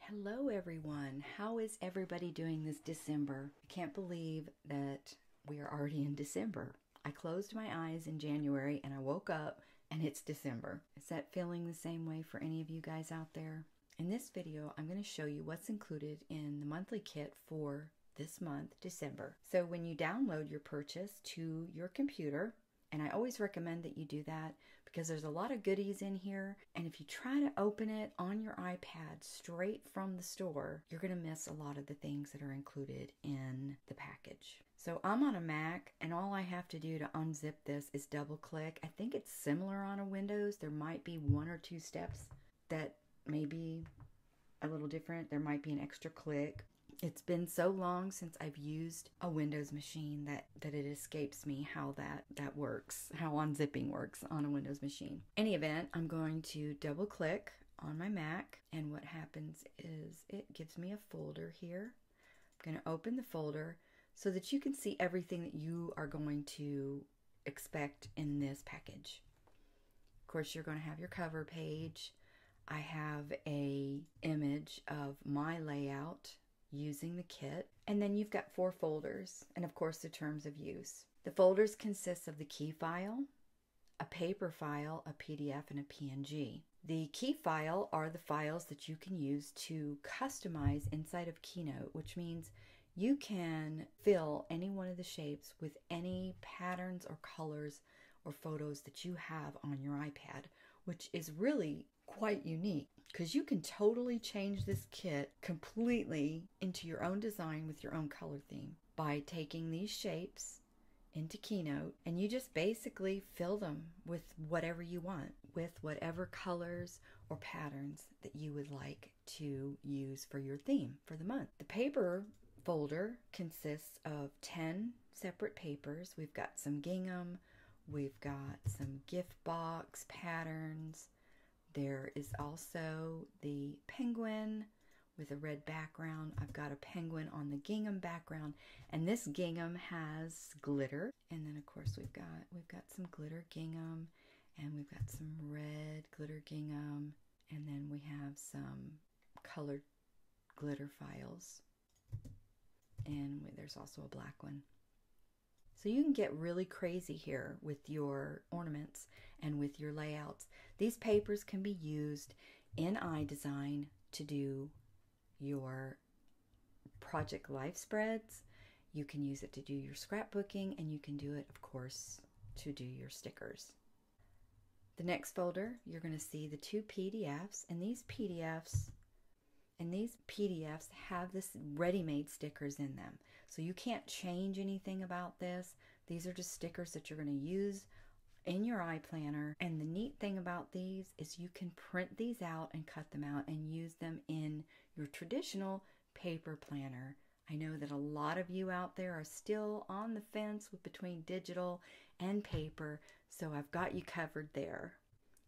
Hello everyone. How is everybody doing this December? I can't believe that we are already in December. I closed my eyes in January and I woke up and it's December. Is that feeling the same way for any of you guys out there? In this video, I'm going to show you what's included in the monthly kit for this month, December. So when you download your purchase to your computer, and I always recommend that you do that because there's a lot of goodies in here. And if you try to open it on your iPad straight from the store, you're going to miss a lot of the things that are included in the package. So I'm on a Mac, and all I have to do to unzip this is double click. I think it's similar on a Windows. There might be one or two steps that may be a little different. There might be an extra click. It's been so long since I've used a Windows machine that it escapes me how that works, how unzipping works on a Windows machine. Any event, I'm going to double click on my Mac, and what happens is it gives me a folder here. I'm going to open the folder so that you can see everything that you are going to expect in this package. Of course, you're going to have your cover page. I have an image of my layout using the kit, and then you've got 4 folders, and of course the terms of use. The folders consist of the key file, a paper file, a PDF, and a PNG. The key file are the files that you can use to customize inside of Keynote, which means you can fill any one of the shapes with any patterns or colors or photos that you have on your iPad, which is really quite unique because you can totally change this kit completely into your own design with your own color theme by taking these shapes into Keynote, and you just basically fill them with whatever you want, with whatever colors or patterns that you would like to use for your theme for the month. The paper folder consists of 10 separate papers. We've got some gingham, we've got some gift box patterns. There is also the penguin with a red background. I've got a penguin on the gingham background, and this gingham has glitter. And then of course we've got some glitter gingham, and we've got some red glitter gingham, and then we have some colored glitter files. And there's also a black one. So you can get really crazy here with your ornaments and with your layouts. These papers can be used in iDesign to do your project life spreads. You can use it to do your scrapbooking, and you can do it, of course, to do your stickers. The next folder, you're going to see the 2 PDFs, and these PDFs have this ready-made stickers in them. So you can't change anything about this. These are just stickers that you're going to use in your iPlanner. And the neat thing about these is you can print these out and cut them out and use them in your traditional paper planner. I know that a lot of you out there are still on the fence between digital and paper, so I've got you covered there.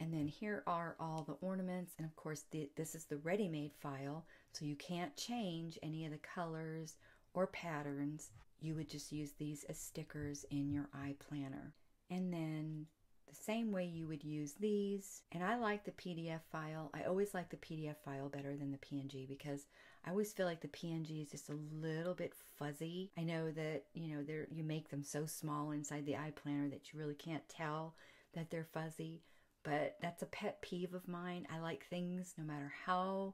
And then here are all the ornaments, and of course this is the ready-made file, so you can't change any of the colors or patterns. You would just use these as stickers in your iPlanner. And then the same way you would use these, and I like the PDF file. I always like the PDF file better than the PNG because I always feel like the PNG is just a little bit fuzzy. I know that, you make them so small inside the iPlanner that you really can't tell that they're fuzzy. But that's a pet peeve of mine. I like things no matter how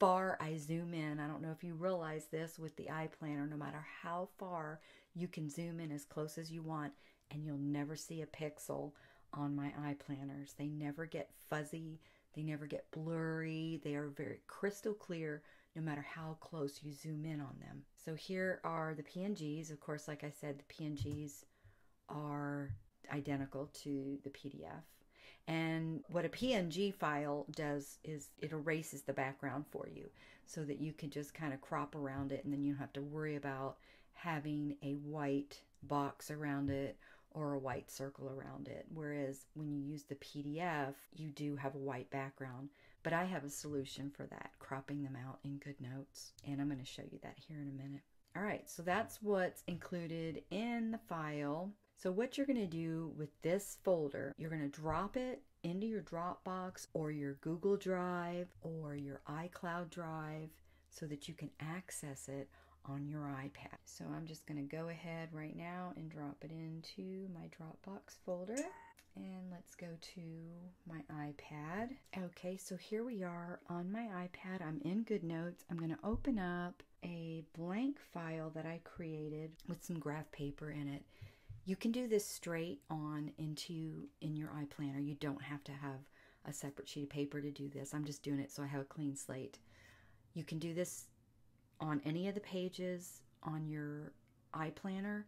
far I zoom in. I don't know if you realize this with the iPlanner, no matter how far you can zoom in as close as you want, and you'll never see a pixel on my iPlanners. They never get fuzzy. They never get blurry. They are very crystal clear no matter how close you zoom in on them. So here are the PNGs. Of course, like I said, the PNGs are identical to the PDF. And what a PNG file does is it erases the background for you so that you can just kind of crop around it, and then you don't have to worry about having a white box around it or a white circle around it. Whereas when you use the PDF, you do have a white background. But I have a solution for that, cropping them out in Goodnotes. And I'm going to show you that here in a minute. All right, so that's what's included in the file. So what you're going to do with this folder, you're going to drop it into your Dropbox or your Google Drive or your iCloud Drive so that you can access it on your iPad. So I'm just going to go ahead right now and drop it into my Dropbox folder. And let's go to my iPad. Okay, so here we are on my iPad. I'm in Goodnotes. I'm going to open up a blank file that I created with some graph paper in it. You can do this straight on in your iPlanner. You don't have to have a separate sheet of paper to do this. I'm just doing it so I have a clean slate. You can do this on any of the pages on your iPlanner,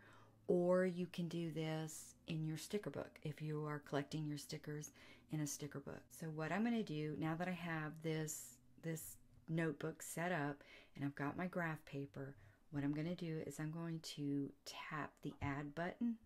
or you can do this in your sticker book if you are collecting your stickers in a sticker book. So what I'm going to do now that I have this notebook set up and I've got my graph paper, what I'm going to do is I'm going to tap the add button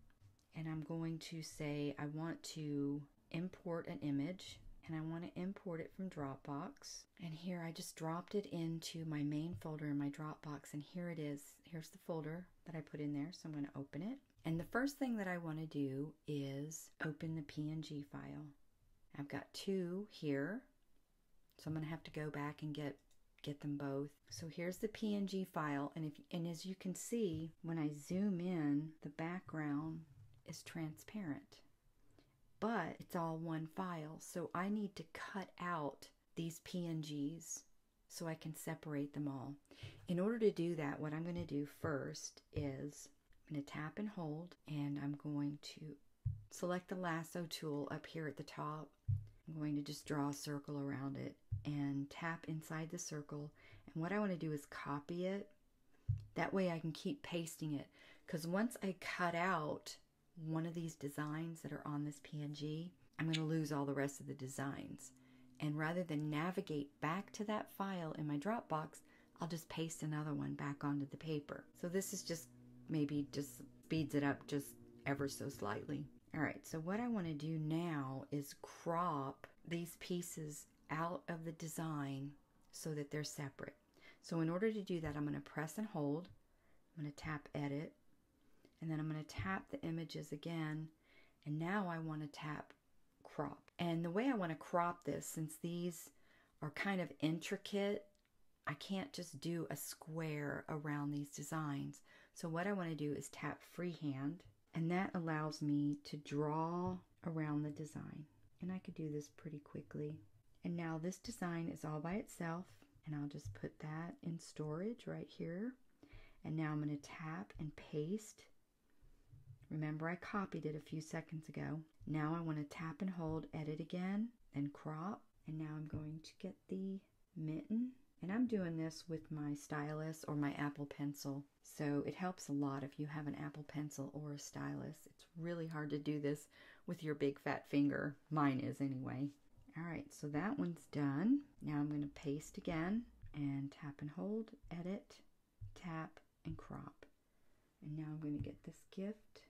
and I'm going to say I want to import an image, and I want to import it from Dropbox. And here I just dropped it into my main folder in my Dropbox, and here it is. Here's the folder that I put in there, so I'm going to open it. And the first thing that I want to do is open the PNG file. I've got two here, so I'm going to have to go back and get them both. So here's the PNG file, and as you can see, when I zoom in, the background is transparent. But it's all one file, so I need to cut out these PNGs so I can separate them all. In order to do that, what I'm going to do first is I'm going to tap and hold, and I'm going to select the lasso tool up here at the top. I'm going to just draw a circle around it and tap inside the circle. And what I want to do is copy it. That way I can keep pasting it, because once I cut out one of these designs that are on this PNG, I'm going to lose all the rest of the designs. And rather than navigate back to that file in my Dropbox, I'll just paste another one back onto the paper. So this is just maybe just speeds it up just ever so slightly. All right, so what I want to do now is crop these pieces out of the design so that they're separate. So in order to do that, I'm going to press and hold. I'm going to tap edit. And then I'm going to tap the images again, and now I want to tap crop. And the way I want to crop this, since these are kind of intricate, I can't just do a square around these designs. So what I want to do is tap freehand, and that allows me to draw around the design. And I could do this pretty quickly. And now this design is all by itself, and I'll just put that in storage right here. And now I'm going to tap and paste. Remember, I copied it a few seconds ago. Now I want to tap and hold, edit again, and crop. And now I'm going to get the mitten. And I'm doing this with my stylus or my Apple Pencil. So it helps a lot if you have an Apple Pencil or a stylus. It's really hard to do this with your big fat finger. Mine is anyway. All right, so that one's done. Now I'm going to paste again and tap and hold, edit, tap, and crop. And now I'm going to get this gift.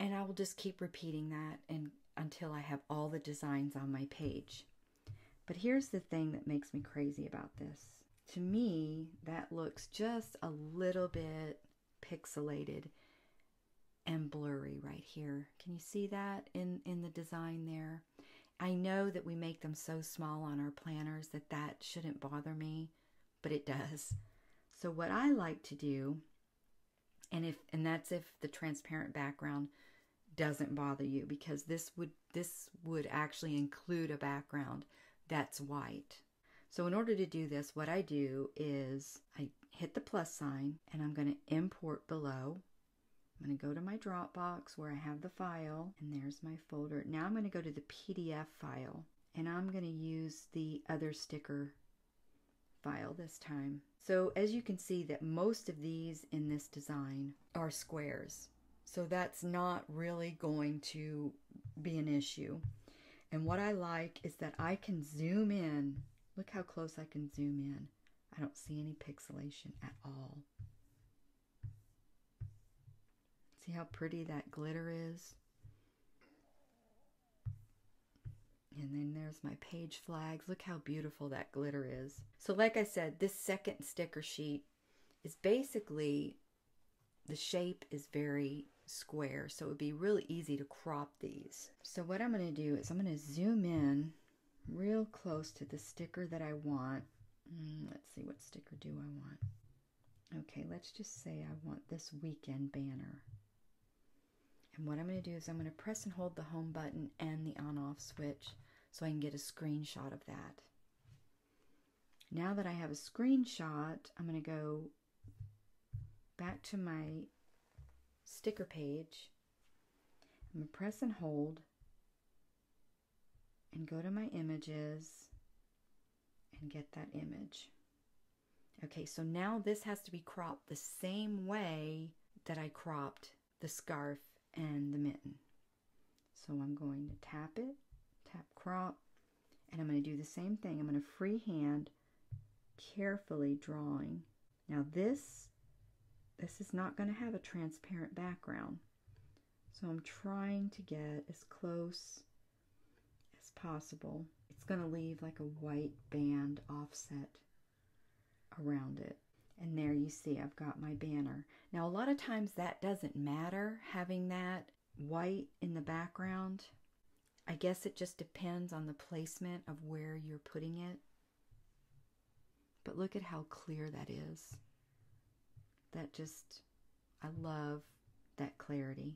And I will just keep repeating that until I have all the designs on my page. But here's the thing that makes me crazy about this. To me, that looks just a little bit pixelated and blurry right here. Can you see that in the design there? I know that we make them so small on our planners that shouldn't bother me, but it does. So what I like to do, and that's if the transparent background doesn't bother you, because this would actually include a background that's white. So in order to do this, what I do is I hit the plus sign and I'm going to import below. I'm going to go to my Dropbox where I have the file, and there's my folder. Now I'm going to go to the PDF file, and I'm going to use the other sticker file this time. So as you can see, that most of these in this design are squares. So that's not really going to be an issue. And what I like is that I can zoom in. Look how close I can zoom in. I don't see any pixelation at all. See how pretty that glitter is? And then there's my page flags. Look how beautiful that glitter is. So like I said, this second sticker sheet is basically, the shape is very square, so it would be really easy to crop these. So what I'm going to do is I'm going to zoom in real close to the sticker that I want. Let's see, what sticker do I want? Okay, let's just say I want this weekend banner. And what I'm going to do is I'm going to press and hold the home button and the on-off switch so I can get a screenshot of that. Now that I have a screenshot, I'm going to go back to my sticker page. I'm going to press and hold and go to my images and get that image. Okay, so now this has to be cropped the same way that I cropped the scarf and the mitten. So I'm going to tap it, tap crop, and I'm going to do the same thing. I'm going to freehand, carefully drawing. Now this is not going to have a transparent background. So I'm trying to get as close as possible. It's going to leave like a white band offset around it. And there you see I've got my banner. Now a lot of times that doesn't matter, having that white in the background. I guess it just depends on the placement of where you're putting it. But look at how clear that is. I love that clarity.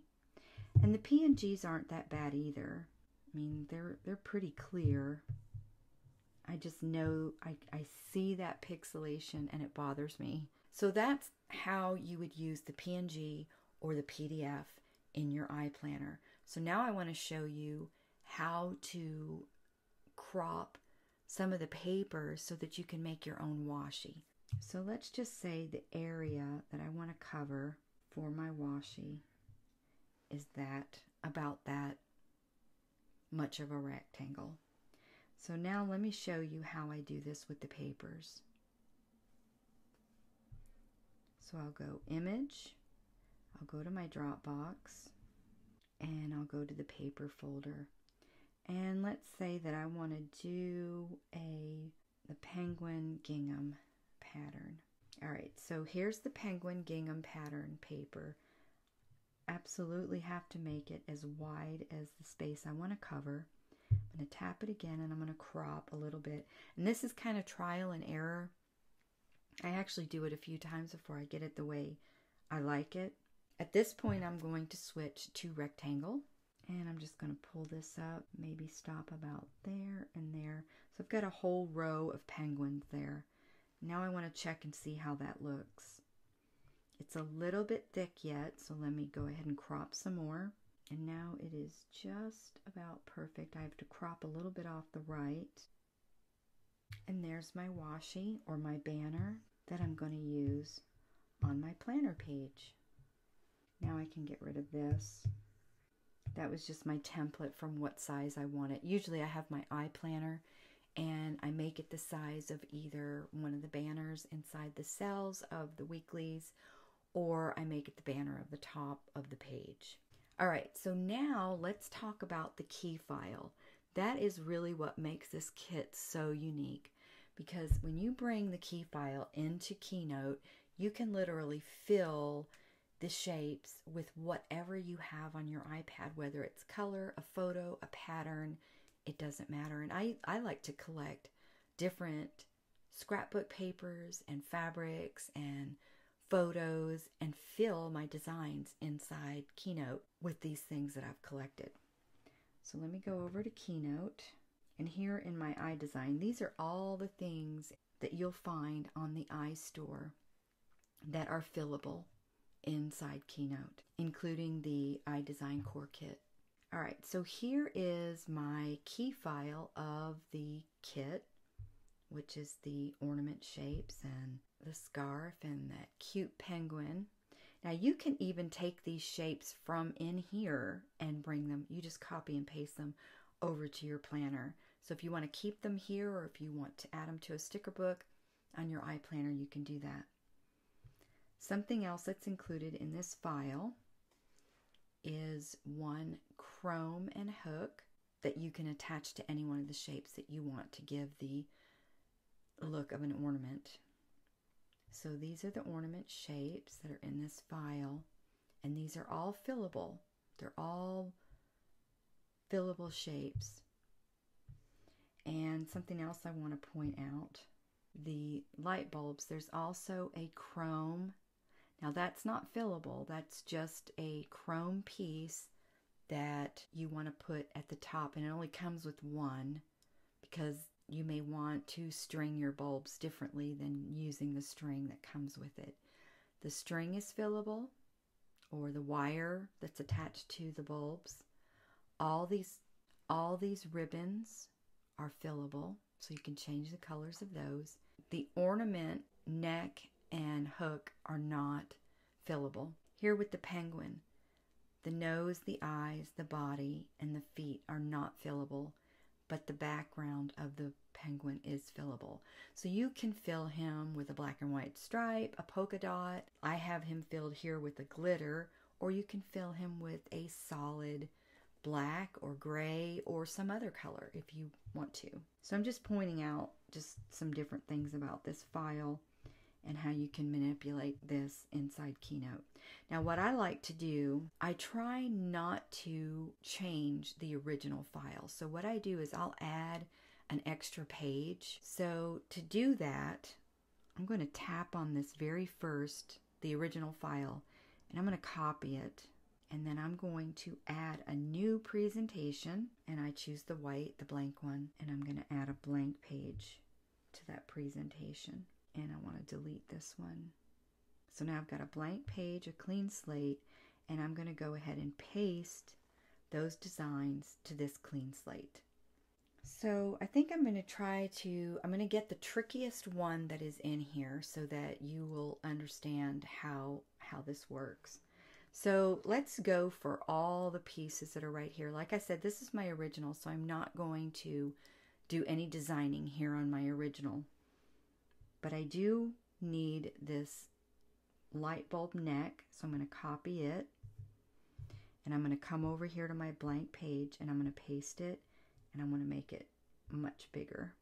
And the PNGs aren't that bad either. I mean, they're pretty clear. I just know, I see that pixelation and it bothers me. So that's how you would use the PNG or the PDF in your iPlanner. So now I want to show you how to crop some of the papers so that you can make your own washi. So let's just say the area that I want to cover for my washi is about that much of a rectangle. So now let me show you how I do this with the papers. So I'll go Image, I'll go to my Dropbox, and I'll go to the paper folder. And let's say that I want to do the penguin gingham pattern. All right, so here's the penguin gingham pattern paper. Absolutely have to make it as wide as the space I want to cover. I'm going to tap it again and I'm going to crop a little bit. And this is kind of trial and error. I actually do it a few times before I get it the way I like it. At this point, I'm going to switch to rectangle. And I'm just going to pull this up, maybe stop about there and there. So I've got a whole row of penguins there. Now I want to check and see how that looks. It's a little bit thick yet, so let me go ahead and crop some more. And now it is just about perfect. I have to crop a little bit off the right. And there's my washi or my banner that I'm going to use on my planner page. Now I can get rid of this. That was just my template from what size I want it. Usually I have my iPlanner and I make it the size of either one of the banners inside the cells of the weeklies, or I make it the banner of the top of the page. All right, so now let's talk about the key file. That is really what makes this kit so unique, because when you bring the key file into Keynote, you can literally fill the shapes with whatever you have on your iPad, whether it's color, a photo, a pattern, it doesn't matter. And I like to collect different scrapbook papers and fabrics and photos and fill my designs inside Keynote with these things that I've collected. So let me go over to Keynote, and here in my iDesign, these are all the things that you'll find on the iStore that are fillable inside Keynote, including the iDesign Core Kit. All right, so here is my key file of the kit, which is the ornament shapes and the scarf and that cute penguin. Now you can even take these shapes from in here and bring them, you just copy and paste them over to your planner. So if you want to keep them here, or if you want to add them to a sticker book on your iPlanner, you can do that. Something else that's included in this file is one chrome and hook that you can attach to any one of the shapes that you want to give the look of an ornament. So these are the ornament shapes that are in this file. And these are all fillable. They're all fillable shapes. And something else I want to point out, the light bulbs, there's also a chrome. Now that's not fillable, that's just a chrome piece that you want to put at the top, and it only comes with one because you may want to string your bulbs differently than using the string that comes with it. The string is fillable, or the wire that's attached to the bulbs. All these ribbons are fillable, so you can change the colors of those. The ornament, neck, and hook are not fillable. Here with the penguin, the nose, the eyes, the body, and the feet are not fillable, but the background of the penguin is fillable. So you can fill him with a black and white stripe, a polka dot. I have him filled here with a glitter, or you can fill him with a solid black or gray or some other color if you want to. So I'm just pointing out just some different things about this file and how you can manipulate this inside Keynote. Now what I like to do, I try not to change the original file. So what I do is I'll add an extra page. So to do that, I'm going to tap on this very first, the original file, and I'm going to copy it. And then I'm going to add a new presentation, and I choose the white, the blank one, and I'm going to add a blank page to that presentation. And I want to delete this one. So now I've got a blank page, a clean slate, and I'm going to go ahead and paste those designs to this clean slate. So I think I'm going to get the trickiest one that is in here so that you will understand how this works. So let's go for all the pieces that are right here. Like I said, this is my original, so I'm not going to do any designing here on my original. But I do need this light bulb neck, so I'm going to copy it. And I'm going to come over here to my blank page, and I'm going to paste it, and I'm going to make it much bigger.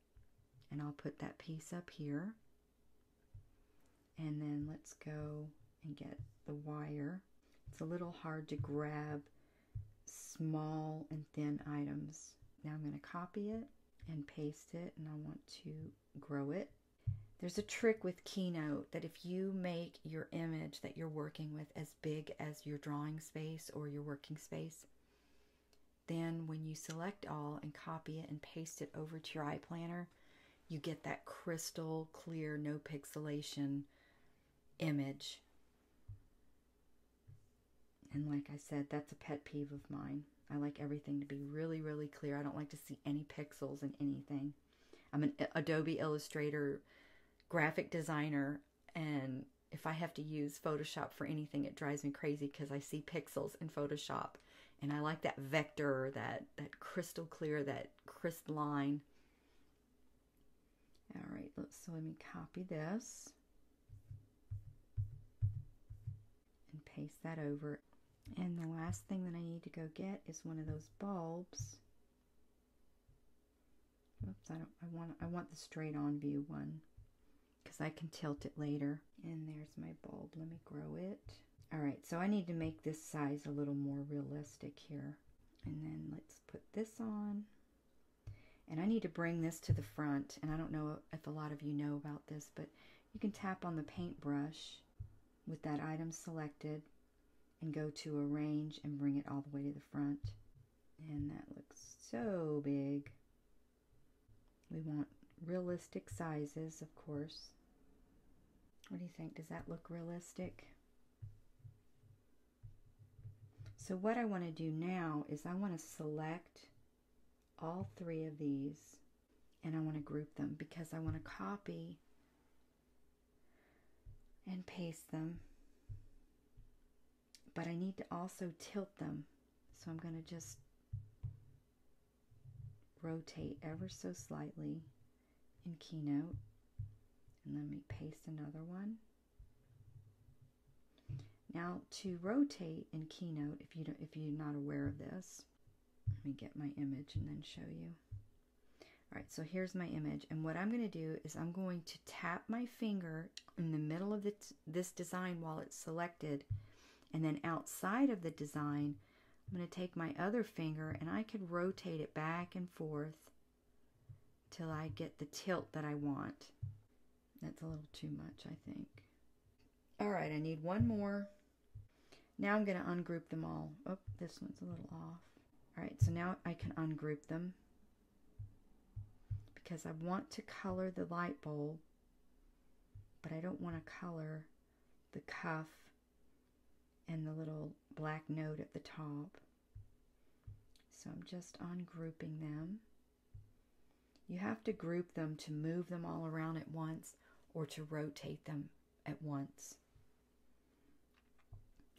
And I'll put that piece up here. And then let's go and get the wire. It's a little hard to grab small and thin items. Now I'm going to copy it and paste it, and I want to grow it. There's a trick with Keynote that if you make your image that you're working with as big as your drawing space or your working space, then when you select all and copy it and paste it over to your iPlanner, you get that crystal clear, no pixelation image. And like I said, that's a pet peeve of mine. I like everything to be really, really clear. I don't like to see any pixels in anything. I'm an Adobe Illustrator graphic designer, and if I have to use Photoshop for anything, it drives me crazy because I see pixels in Photoshop. And I like that vector, that crystal clear, that crisp line. All right, so let me copy this and paste that over. And the last thing that I need to go get is one of those bulbs. Oops, I want the straight on view one because I can tilt it later. And there's my bulb. Let me grow it. All right, so I need to make this size a little more realistic here. And then let's put this on. And I need to bring this to the front. And I don't know if a lot of you know about this, but you can tap on the paintbrush with that item selected and go to arrange and bring it all the way to the front. And that looks so big. We want realistic sizes, of course. What do you think? Does that look realistic? So what I want to do now is I want to select all three of these and I want to group them because I want to copy and paste them. But I need to also tilt them. So I'm going to just rotate ever so slightly in Keynote. And let me paste another one. Now to rotate in Keynote, if you're not aware of this, let me get my image and then show you. All right, so here's my image, and what I'm going to do is I'm going to tap my finger in the middle of this design while it's selected, And then outside of the design, I'm going to take my other finger and I could rotate it back and forth till I get the tilt that I want. That's a little too much, I think. All right, I need one more. Now I'm going to ungroup them all. Oh, this one's a little off. All right, so now I can ungroup them because I want to color the light bulb, but I don't want to color the cuff and the little black note at the top. So I'm just ungrouping them. You have to group them to move them all around at once or to rotate them at once.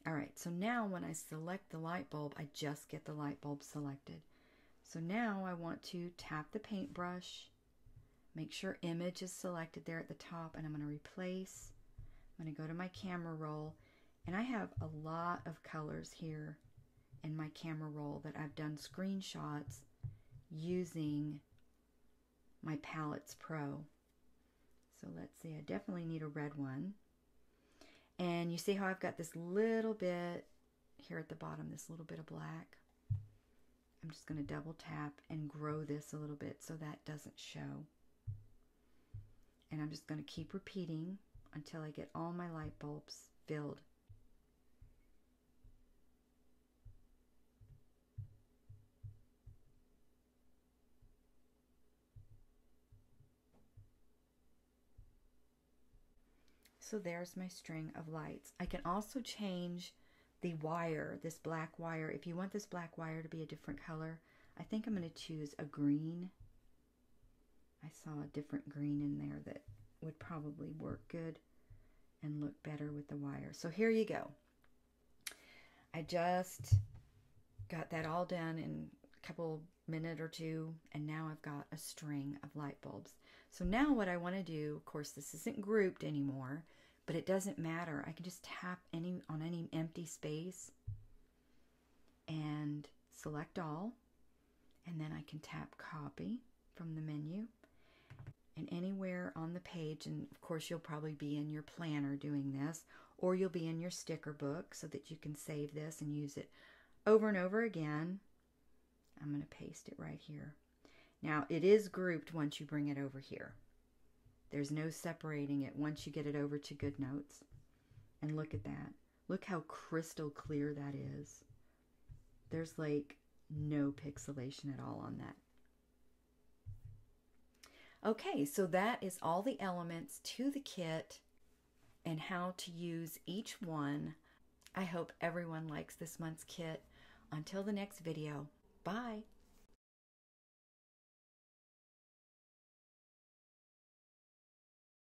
All right, so now when I select the light bulb, I just get the light bulb selected. So now I want to tap the paintbrush, make sure image is selected there at the top, and I'm going to replace. I'm going to go to my camera roll, and I have a lot of colors here in my camera roll that I've done screenshots using my Palettes Pro. So let's see, I definitely need a red one. And you see how I've got this little bit here at the bottom, this little bit of black. I'm just going to double tap and grow this a little bit so that doesn't show. And I'm just going to keep repeating until I get all my light bulbs filled. So there's my string of lights. I can also change the wire, this black wire. If you want this black wire to be a different color, I think I'm going to choose a green. I saw a different green in there that would probably work good and look better with the wire. So here you go. I just got that all done in a couple minute or two, and now I've got a string of light bulbs. So now what I want to do, of course this isn't grouped anymore, but it doesn't matter. I can just tap on any empty space and select all, and then I can tap copy from the menu, and anywhere on the page, and of course you'll probably be in your planner doing this, or you'll be in your sticker book so that you can save this and use it over and over again. I'm going to paste it right here. Now it is grouped once you bring it over here. There's no separating it once you get it over to Goodnotes. And look at that. Look how crystal clear that is. There's like no pixelation at all on that. Okay, so that is all the elements to the kit and how to use each one. I hope everyone likes this month's kit. Until the next video, bye.